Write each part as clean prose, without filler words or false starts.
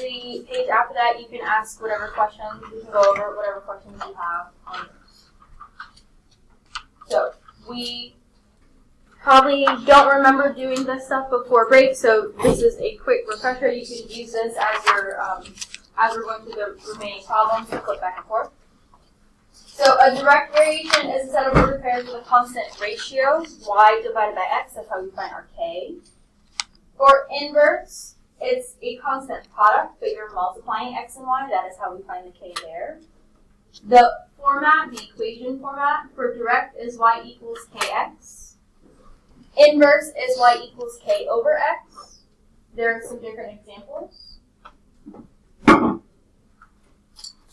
the page after that, you can ask whatever questions. We can go over whatever questions you have on this. So we probably don't remember doing this stuff before break, so this is a quick refresher. You can use this as your as we're going through the remaining problems to flip back and forth. So a direct variation is a set of ordered pairs with a constant ratio, y divided by x. That's how we find our k. For inverse, it's a constant product, but you're multiplying x and y. That is how we find the k there. The format, the equation format for direct is y equals kx. Inverse is y equals k over x. There are some different examples.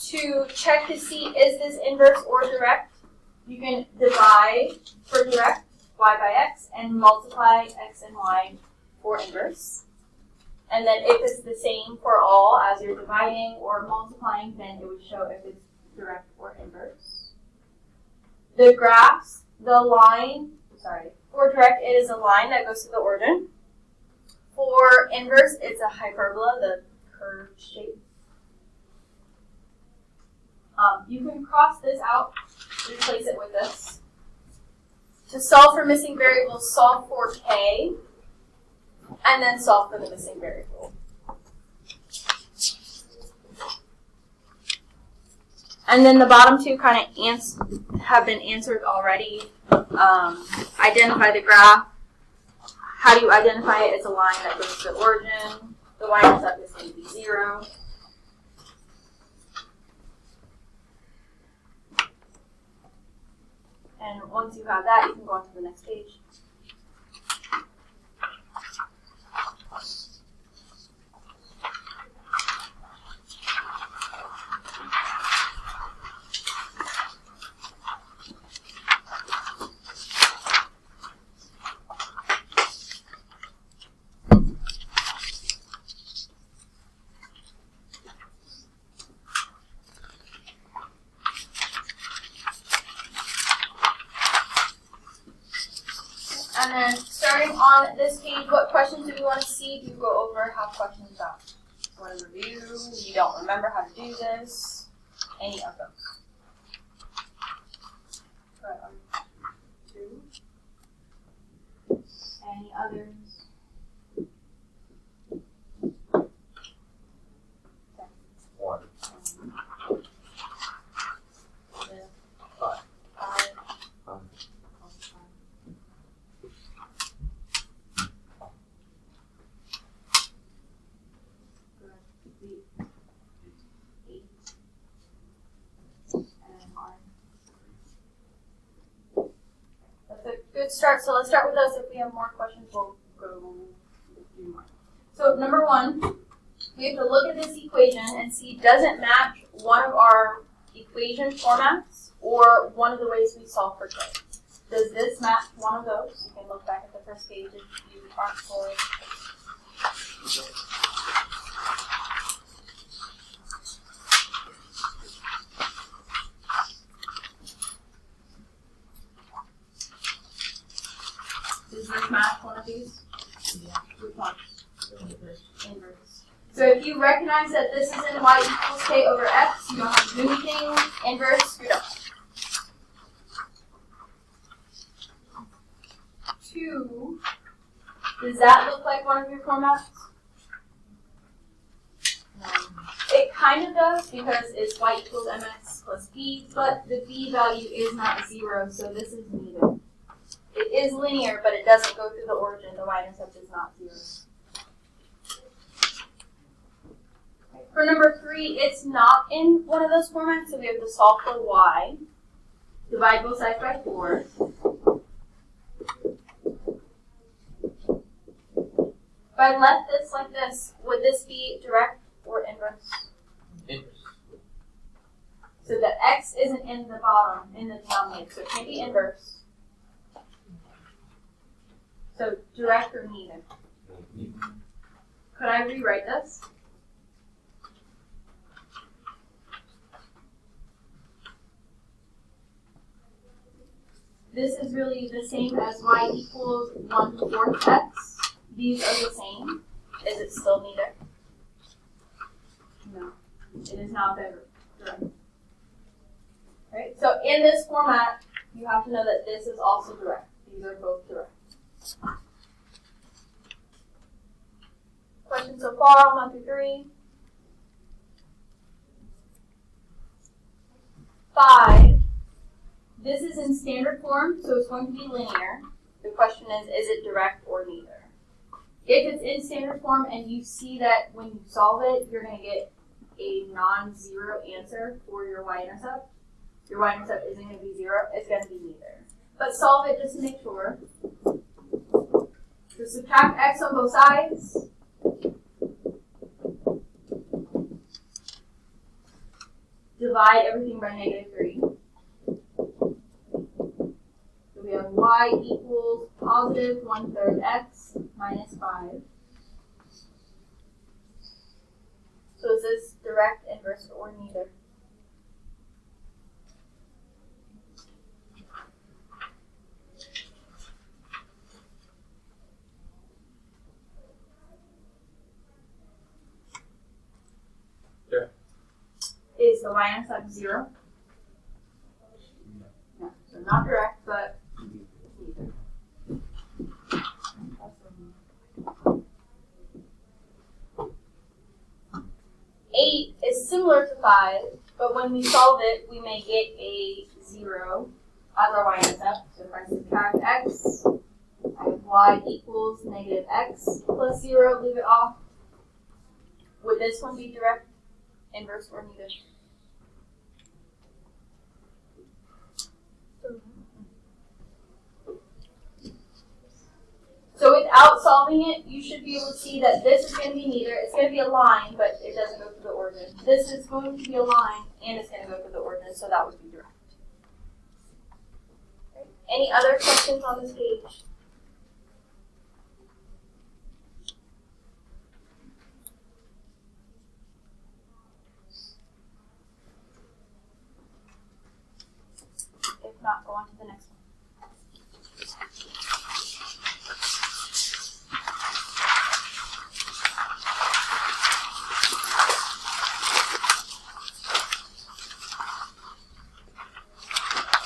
To check to see is this inverse or direct, you can divide for direct, y by x, and multiply x and y for inverse. And then if it's the same for all as you're dividing or multiplying, then it would show if it's direct or inverse. The graphs, the line, for direct it is a line that goes to the origin. For inverse, it's a hyperbola, the curved shape. You can cross this out, replace it with this. To solve for missing variables, solve for k, and then solve for the missing variable. And then the bottom two kind of have been answered already. Identify the graph. How do you identify it? It's a line that goes to the origin. The y-intercept is going to be 0. And once you have that, you can go on to the next page. And then starting on this page, what questions do we want to see? Do you go over, have questions about? Want to review? You don't remember how to do this? Any of them? Two. Any others? One. Five. Good start. So let's start with those. If we have more questions, we'll go do more. So number one, we have to look at this equation and see does it match one of our equation formats or one of the ways we solve for k. Does this match one of those? You can look back at the first page if you aren't fully. Does this match one of these? Yeah. Which one? Inverse. So if you recognize that this is in y equals k over x, you don't have to do anything. Inverse, screwed up. 2. Does that look like one of your formats? No. It kind of does because it's y equals mx plus b, but the b value is not 0, so this is neither. It is linear, but it doesn't go through the origin. The y-intercept is not 0. Okay. For number 3, it's not in one of those formats, so we have to solve for y. Divide both sides by 4. If I left this like this, would this be direct or inverse? Inverse. So the x isn't in the bottom, in the denominator, so it can't be inverse. So direct or neither. Could I rewrite this? This is really the same as y equals 1/4 x. These are the same. Is it still neither? It is not direct. Right? So in this format, you have to know that this is also direct. These are both direct. Questions so far, 1 through 3? 5. This is in standard form, so it's going to be linear. The question is it direct or neither? If it's in standard form and you see that when you solve it, you're going to get a non-zero answer for your y-intercept, your y-intercept isn't going to be 0, it's going to be neither. But solve it just to make sure. So subtract x on both sides. Divide everything by -3. So we have y equals positive 1/3 x minus 5. So is this direct, inverse, or neither? Direct. Is the y-intercept 0? No. So not direct, but neither. 8 is similar to 5, but when we solve it, we may get a 0 as our y-intercept. So if I subtract x, I have y equals -x plus 0, leave it off. Would this one be direct, inverse, or neither? So without solving it, you should be able to see that this is going to be neither. It's going to be a line, but it doesn't go through the origin. This is going to be a line, and it's going to go through the origin, so that would be direct. Okay. Any other questions on this page? If not, go on to the next one.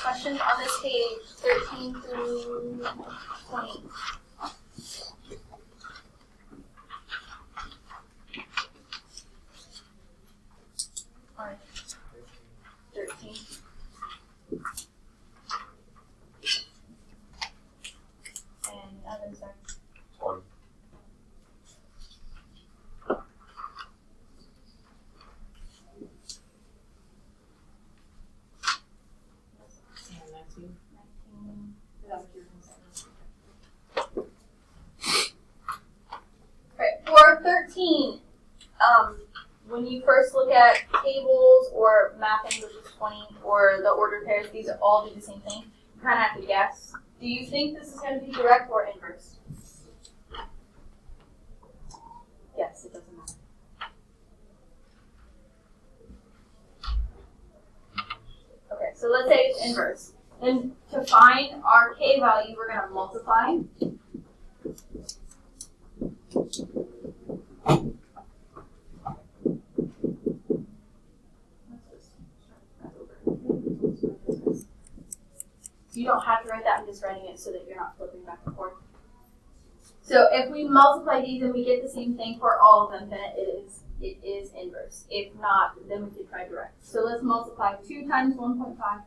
Questions on this page, 13 through 20. Or 13. And others are 20. And 19. 19. Is that what you're going to say? Okay, for 13, when you first look at tables or mapping, which is 20, or the ordered pairs, these all do the same thing. You kind of have to guess. Do you think this is going to be direct or inverse? Yes, it doesn't matter. Okay, so let's say it's inverse. Then to find our k value, we're going to multiply. You don't have to write that, I'm just writing it so that you're not flipping back and forth. So if we multiply these and we get the same thing for all of them, then it is inverse. If not, then we could try direct. So let's multiply 2 times 1.5.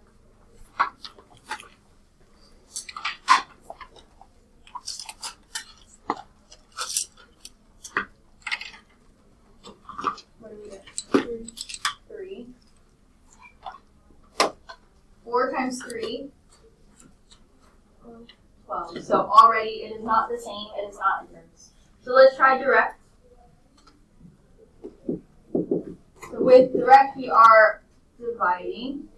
What do we get? 3. 4 times 3. 12. So already it is not the same, it is not inverse. So let's try direct. So with direct we are dividing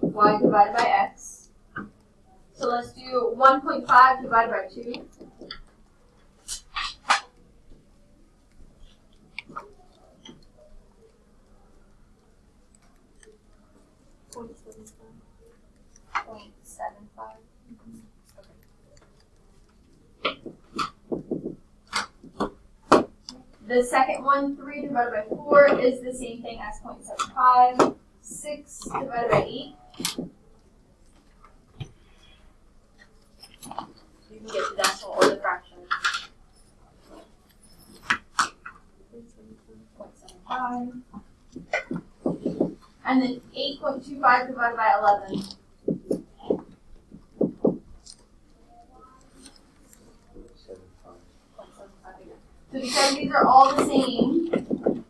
y divided by x. So let's do 1.5 divided by 2. Point seven five. The second one, 3 divided by 4, is the same thing as 0.75. 6 divided by 8. You can get the decimal or the fraction. 0.75. And then 8.25 divided by 11. 0.75 again. So because these are all the same,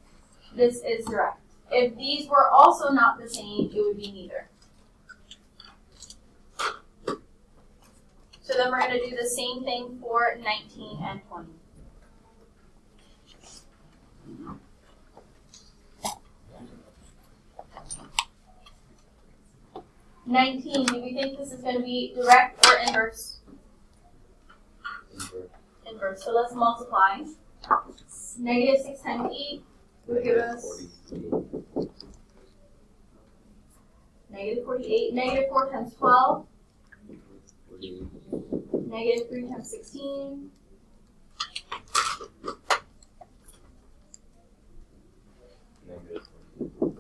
this is direct. If these were also not the same, it would be neither. So then we're going to do the same thing for 19 and 20. $19, do we think this is going to be direct or inverse? Inverse. So let's multiply. Negative 6 times 8 would give us negative 48. Negative 4 times 12. Negative 3 times 16.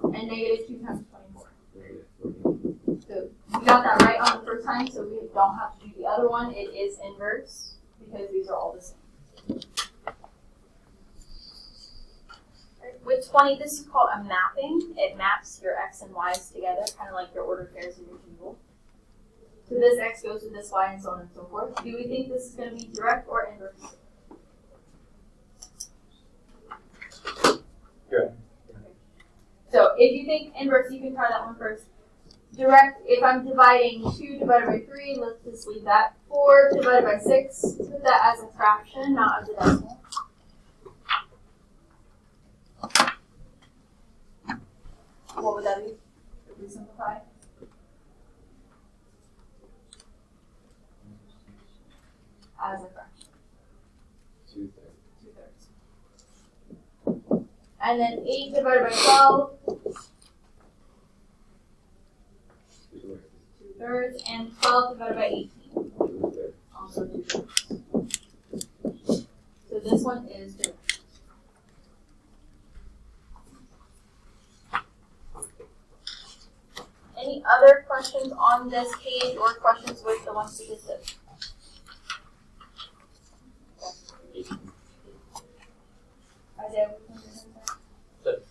And negative 2 times 24. So we got that right on the first time, so we don't have to do the other one. It is inverse because these are all the same. Right. With 20, this is called a mapping. It maps your x and y's together, kind of like your ordered pairs in your table. So this x goes with this y and so on and so forth. Do we think this is going to be direct or inverse? Good. So if you think inverse, you can try that one first. Direct, if I'm dividing 2 divided by 3, let's just leave that. 4 divided by 6, put that as a fraction, not as a decimal. What would that be if we simplify? As a fraction. 2/3. 2/3. And then 8 divided by 12. 2/3, and 12 divided by 18. Also 2/3. So this one is direct. Any other questions on this page or questions with the ones we just did? Isaiah, which one is it?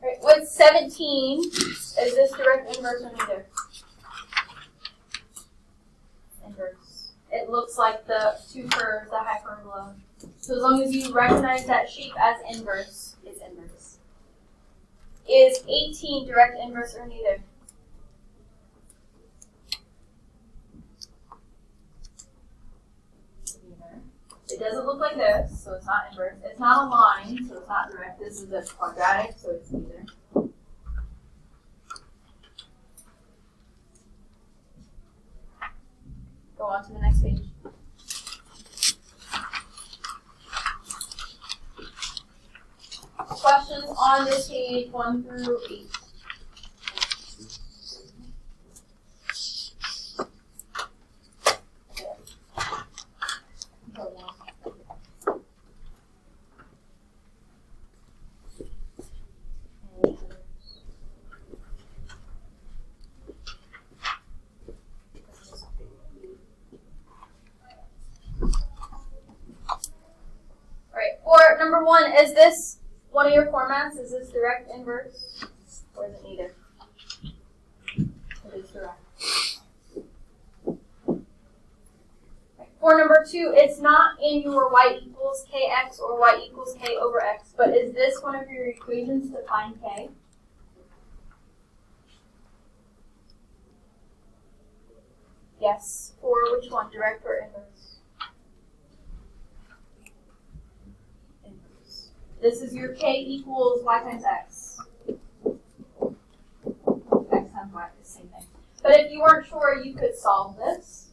Right, with 17, is this direct, inverse, or neither? Inverse. It looks like the two curves, the hyperbola. So as long as you recognize that shape as inverse, it's inverse. Is 18 direct, inverse, or neither? Neither. It doesn't look like this, so it's not inverse. It's not a line, so it's not direct. This is a quadratic, so it's neither. Go on to the next page. Questions on this page 1 through 8. Number 1, is this one of your formats? Is this direct, inverse, or is it neither? It is direct. For number 2, it's not in your y equals kx or y equals k over x, but is this one of your equations to find k? Yes. For which one, direct or inverse? This is your k equals y times x. X times y is the same thing. But if you weren't sure, you could solve this.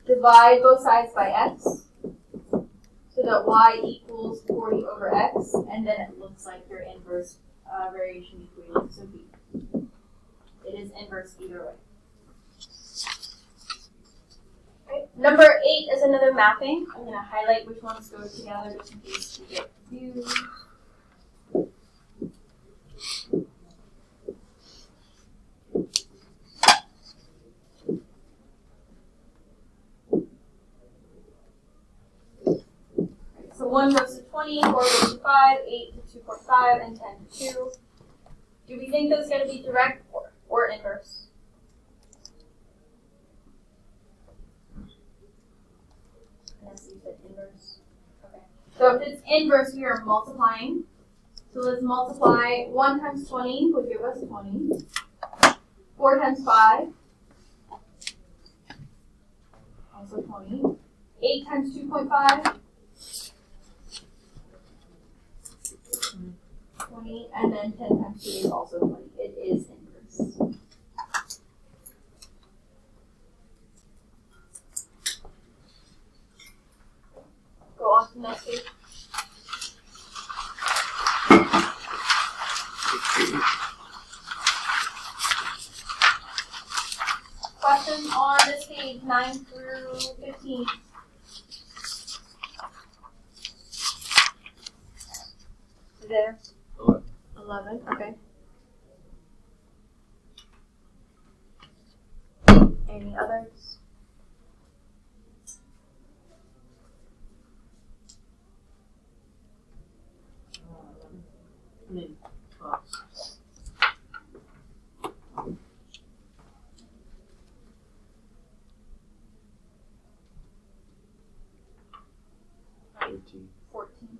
Divide both sides by x, so that y equals 40 over x, and then it looks like your inverse variation equation, so b. It is inverse either way. Right? Number 8 is another mapping. I'm going to highlight which ones go together just in case you get confused. So 1 goes to 20, 4 goes to 5, 8 to 2.5, and 10 to 2. Do we think those are going to be direct or inverse? Yes, you said inverse. Okay. So if it's inverse, we are multiplying. So let's multiply 1 times 20 would give us 20. 4 times 5, also 20. 8 times 2.5, 20, and then 10 times 2 is also 20. It is inverse. Go on to the next page. Questions on this page 9 through 15. There. 11, okay. Any others? And then 12. Thirteen. 14.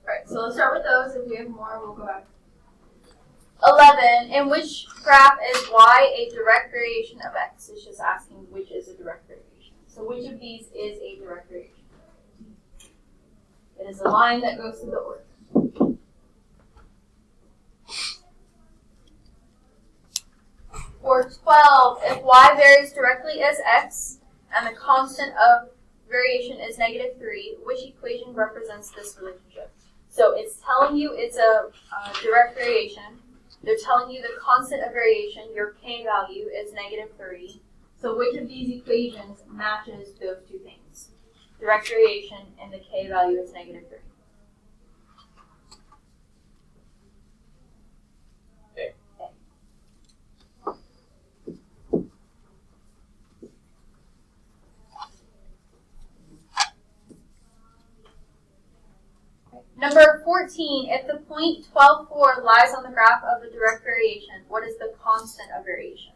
Alright, so let's start with those. If we have more, we'll go back. 11. In which graph is y a direct variation of x? It's just asking which is a direct variation. So which of these is a direct variation? It is a line that goes through the order. For 12, if y varies directly as x and the constant of variation is -3, which equation represents this relationship? So it's telling you it's a direct variation. They're telling you the constant of variation, your k value, is -3. So which of these equations matches those two things? Direct variation and the k value is -3. A. Number 14, if the point 12,4 lies on the graph of a direct variation, what is the constant of variation?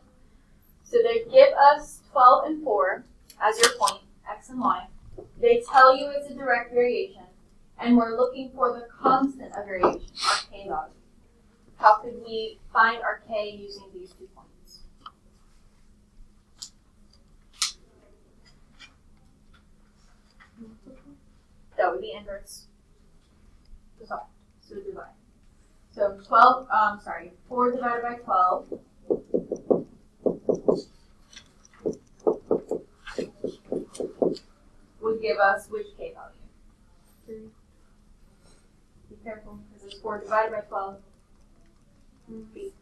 So they give us 12 and 4 as your point, x and y. They tell you it's a direct variation, and we're looking for the constant of variation, our k value. How could we find our k using these 2 points? That would be inverse. So divide. So 4 divided by 12 would give us which k value? 3. Be careful, because it's 4 divided by 12. 3.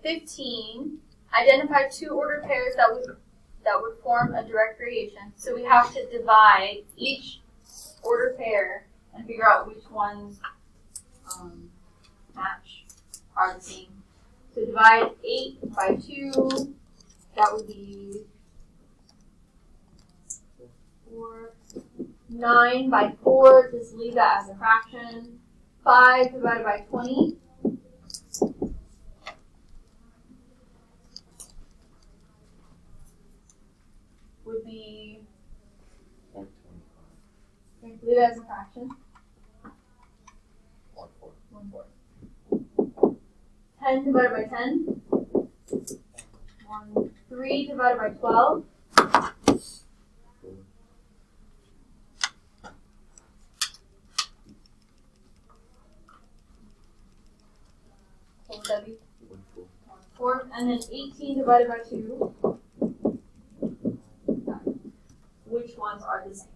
15. Identify 2 ordered pairs that would form a direct variation. So we have to divide each ordered pair and figure out which ones match, are the same. So divide 8 by 2, that would be 4. 9 by 4, just leave that as a fraction. 5 divided by 20. Would be, leave it as a fraction. 1/4. 1/4. 10 divided by 10. 3 divided by 12. 4W. 1/4. And then 18 divided by 2. Which ones are the same?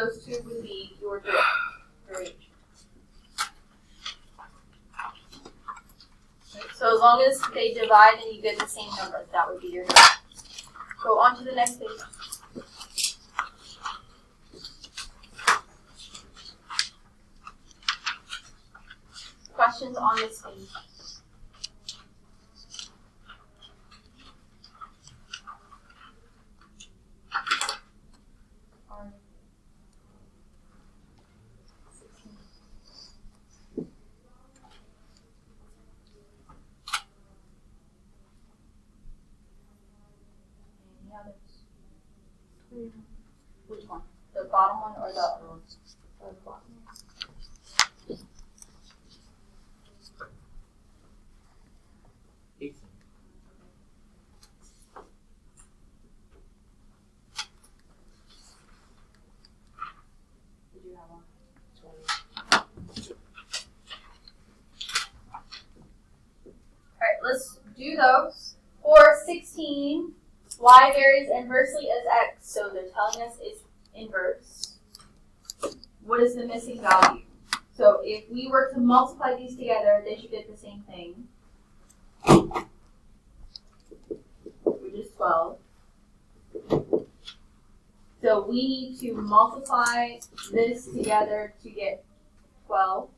those two would be your direct variation. So as long as they divide and you get the same number, that would be your direct. Go on to the next page. Questions on this page? Any others? Which one? The bottom one or the other one? Or the bottom one? Did you have one? 20. Alright, let's do those. For 16, y varies inversely as x, so they're telling us it's inverse. What is the missing value? So if we were to multiply these together, they should get the same thing, which is 12. So we need to multiply this together to get 12.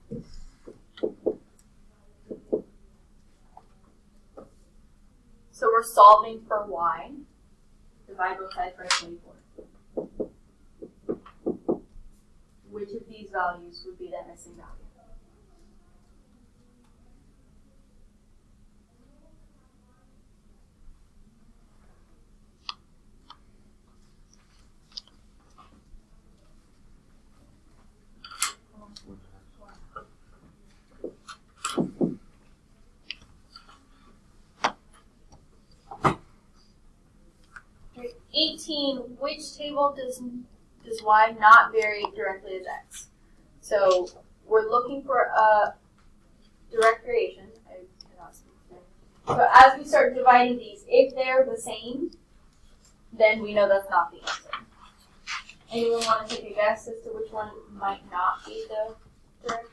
So we're solving for y. Divide both sides by 24. Which of these values would be that missing value? Okay, 18. Which table does y not vary directly as x? So we're looking for a direct variation. I cannot speak today. So as we start dividing these, if they're the same, then we know that's not the answer. Anyone want to take a guess as to which one might not be the direct?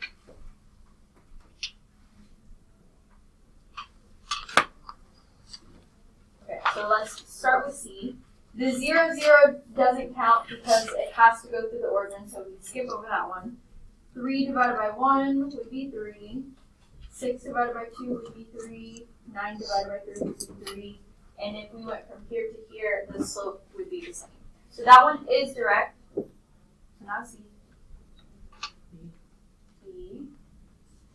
Okay, so let's start with C. The 0, 0 doesn't count because it has to go through the origin, so we skip over that one. 3 divided by 1 would be 3. 6 divided by 2 would be 3. 9 divided by 3 would be 3. And if we went from here to here, the slope would be the same. So that one is direct. So now C. B.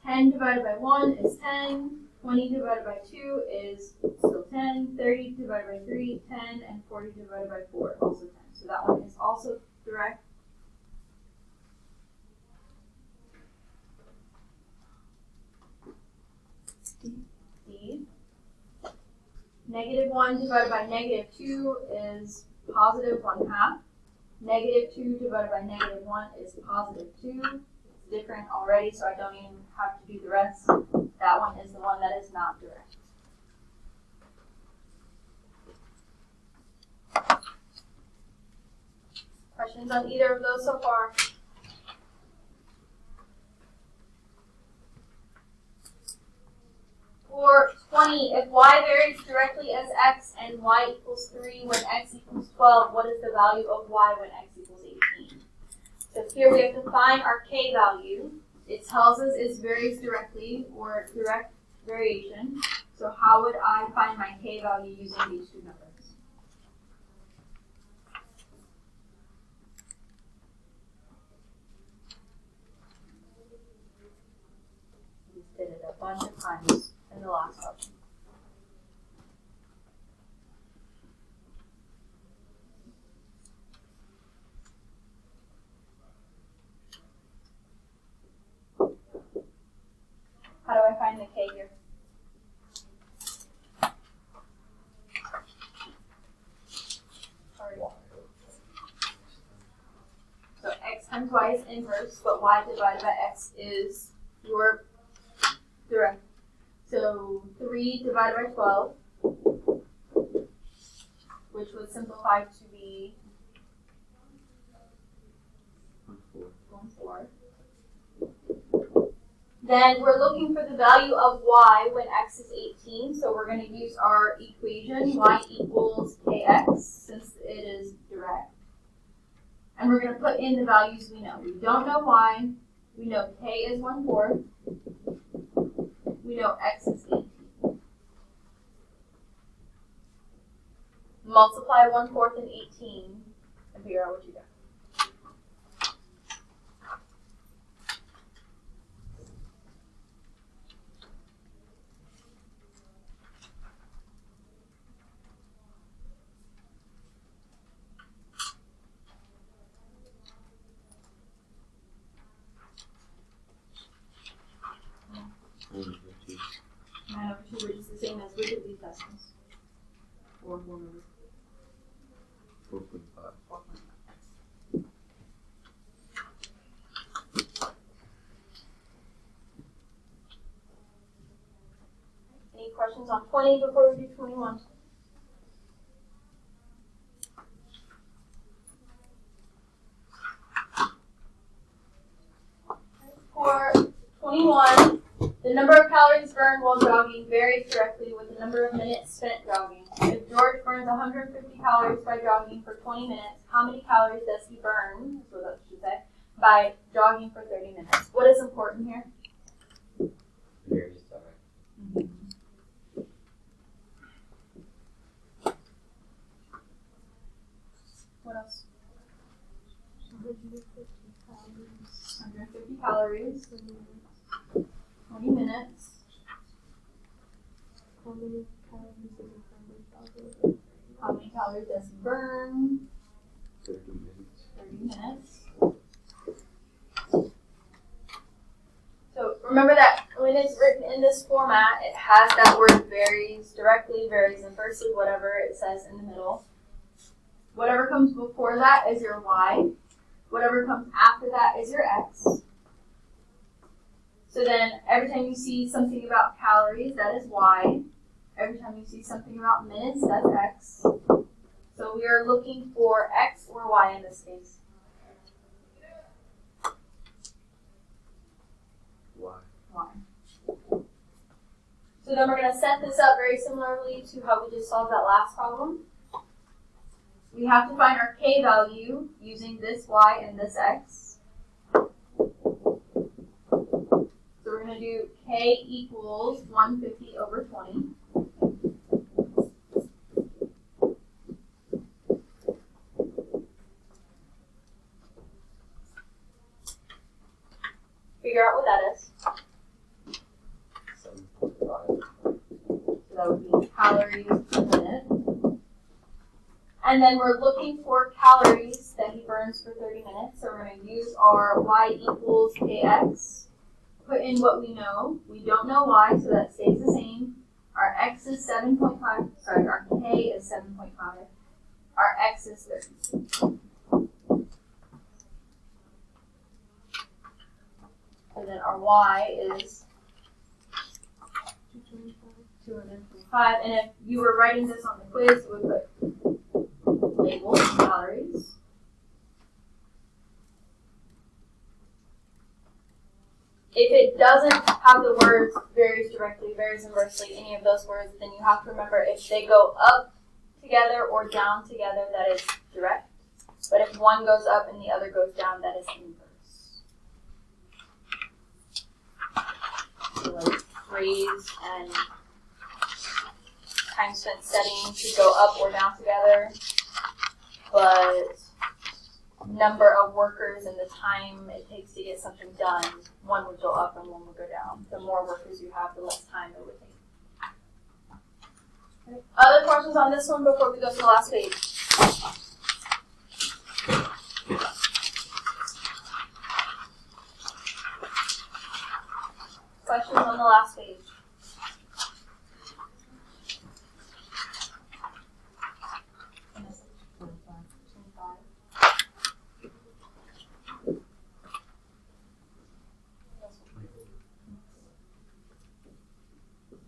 10 divided by 1 is 10. 20 divided by 2 is still 10, 30 divided by 3, 10, and 40 divided by 4, also 10. So that one is also direct. D. Negative 1 divided by negative 2 is positive 1/2. Negative 2 divided by negative 1 is positive 2. It's different already, so I don't even have to do the rest. That one is the one that is not direct. Questions on either of those so far? For 20, if y varies directly as x and y equals 3 when x equals 12, what is the value of y when x equals 18? So here we have to find our k value. It tells us it varies directly or direct variation. So how would I find my k value using these two numbers? We just did it a bunch of times in the last option. How do I find the k here? Sorry. So x times y is inverse, but y divided by x is your direct. So 3 divided by 12, which would simplify to be Then we're looking for the value of y when x is 18. So we're going to use our equation, y equals kx, since it is direct. And we're going to put in the values we know. We don't know y. We know k is 1/4. We know x is 18. Multiply 1/4 and 18 and figure out what you get. I know, which is the same as which of these decimals? 4.5. 4.5. Any questions on 20 before we do 21? For 21, the number of calories burned while jogging varies directly with the number of minutes spent jogging. If George burns 150 calories by jogging for 20 minutes, how many calories does he burn, that's what that should say, by jogging for 30 minutes? What is important here? Varies direct. What else? 150 calories. 20 minutes. How many calories does he burn? 30 minutes. 30 minutes. So remember that when it's written in this format, it has that word varies directly, varies inversely, whatever it says in the middle. Whatever comes before that is your y. Whatever comes after that is your x. So then every time you see something about calories, that is y. Every time you see something about minutes, that's x. So we are looking for x or y in this case. Y. Y. So then we're going to set this up very similarly to how we just solved that last problem. We have to find our k value using this y and this x. So we're going to do k equals 150 over 20. Figure out what that is. 7.5. So that would be calories per minute. And then we're looking for calories that he burns for 30 minutes. So we're going to use our y equals kx. Put in what we know. We don't know y, so that stays the same. Our x is 7.5. Sorry, our k is 7.5. Our x is 30. And then our y is 225. And if you were writing this on the quiz, we would put labels, calories. If it doesn't have the words varies directly, varies inversely, any of those words, then you have to remember if they go up together or down together, that is direct. But if one goes up and the other goes down, that is inverse. So like phrase and time spent setting should go up or down together, but number of workers and the time it takes to get something done, one would go up and one would go down. The more workers you have, the less time it would take. Okay. Other questions on this one before we go to the last page? Questions on the last page?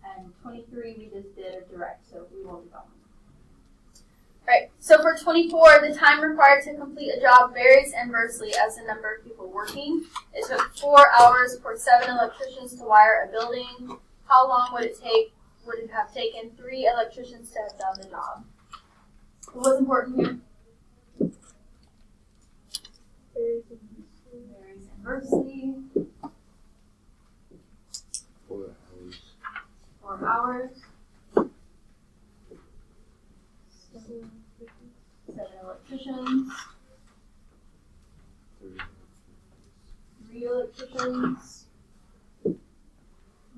And 23 we just did a direct, so we won't be going. Alright, so for 24, the time required to complete a job varies inversely as the number of people working. It took 4 hours for 7 electricians to wire a building. How long would it have taken 3 electricians to have done the job? What's important here? Varies inversely. 4 hours. 4 hours. 7 electricians. 3 electricians. What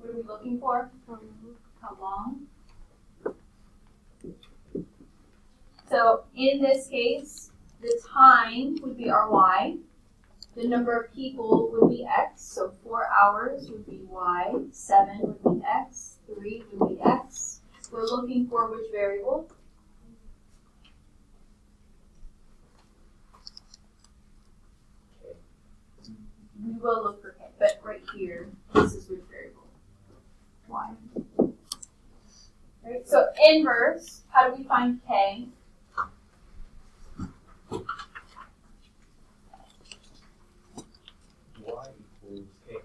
are we looking for? How long? So in this case, the time would be our y. The number of people would be x. So 4 hours would be y. 7 would be x. 3 would be x. We're looking for which variable? We will look for k, but right here, this is which variable? Y. Right, so inverse, how do we find k? Y equals K.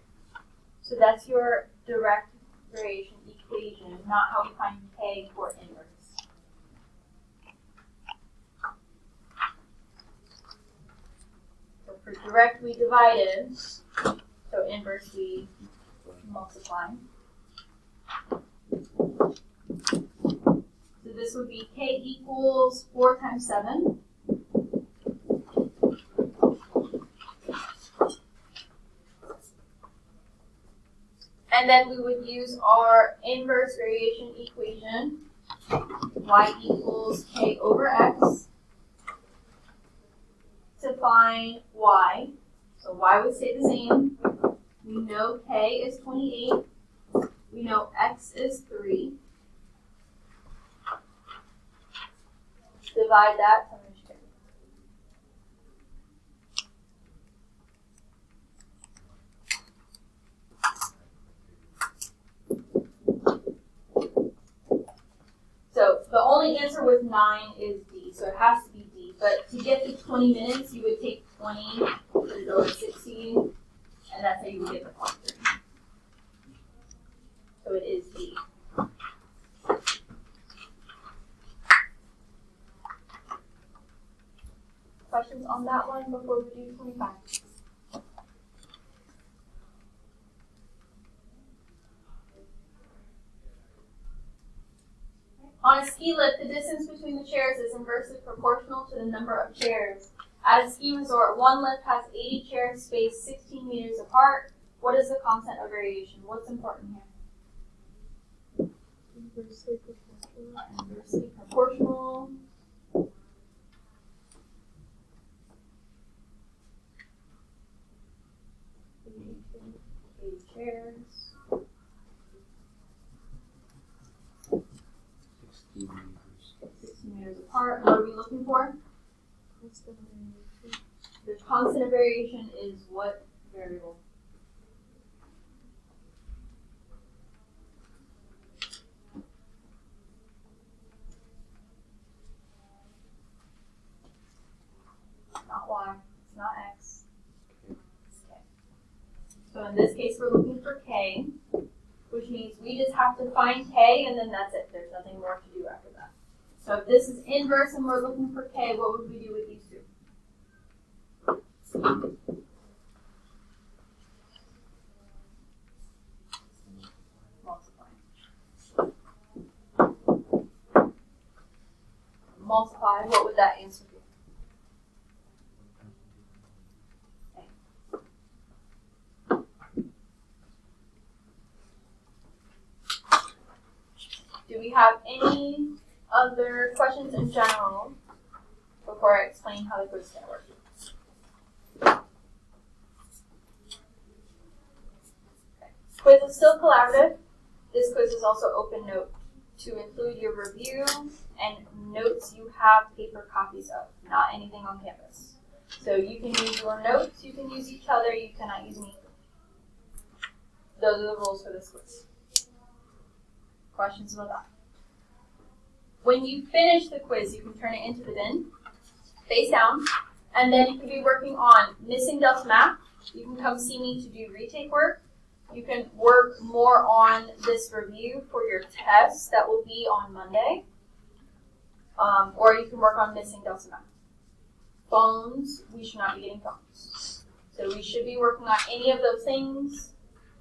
So that's your direct variation equation, not how we find k for inverse. So for direct, we divided. So inverse, we multiply. So this would be k equals 4 times 7. And then we would use our inverse variation equation, y equals k over x, to find y. So y would stay the same. We know k is 28. We know x is 3. Divide that. So the only answer with 9 is D, so it has to be D. But to get the 20 minutes, you would take 20, put it over 60, and that's how you would get the 0.3. So it is D. Questions on that one before we do 25? On a ski lift, the distance between the chairs is inversely proportional to the number of chairs. At a ski resort, one lift has 80 chairs spaced 16 meters apart. What is the constant of variation? What's important here? Inversely proportional. Inversely proportional. 80 chairs. 16 meters. 16 meters apart. What are we looking for? Constant variation. The constant of variation is what variable? Not y. It's not x. It's k. So in this case, we're looking for k, which means we just have to find k, and then that's it. There's nothing more to do after that. So if this is inverse and we're looking for k, what would we do with these two? Multiply, what would that answer be? Do we have any other questions in general before I explain how the quiz is going to work? Okay. Quiz is still collaborative. This quiz is also open note to include your review and notes you have paper copies of, not anything on campus. So you can use your notes, you can use each other, you cannot use me. Those are the rules for this quiz. Questions about that? When you finish the quiz, you can turn it into the bin. face down. And then you can be working on missing Delta math. You can come see me to do retake work. You can work more on this review for your test that will be on Monday. Or you can work on missing Delta math. Phones, we should not be getting phones. So we should be working on any of those things.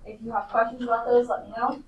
If you have questions about those, let me know.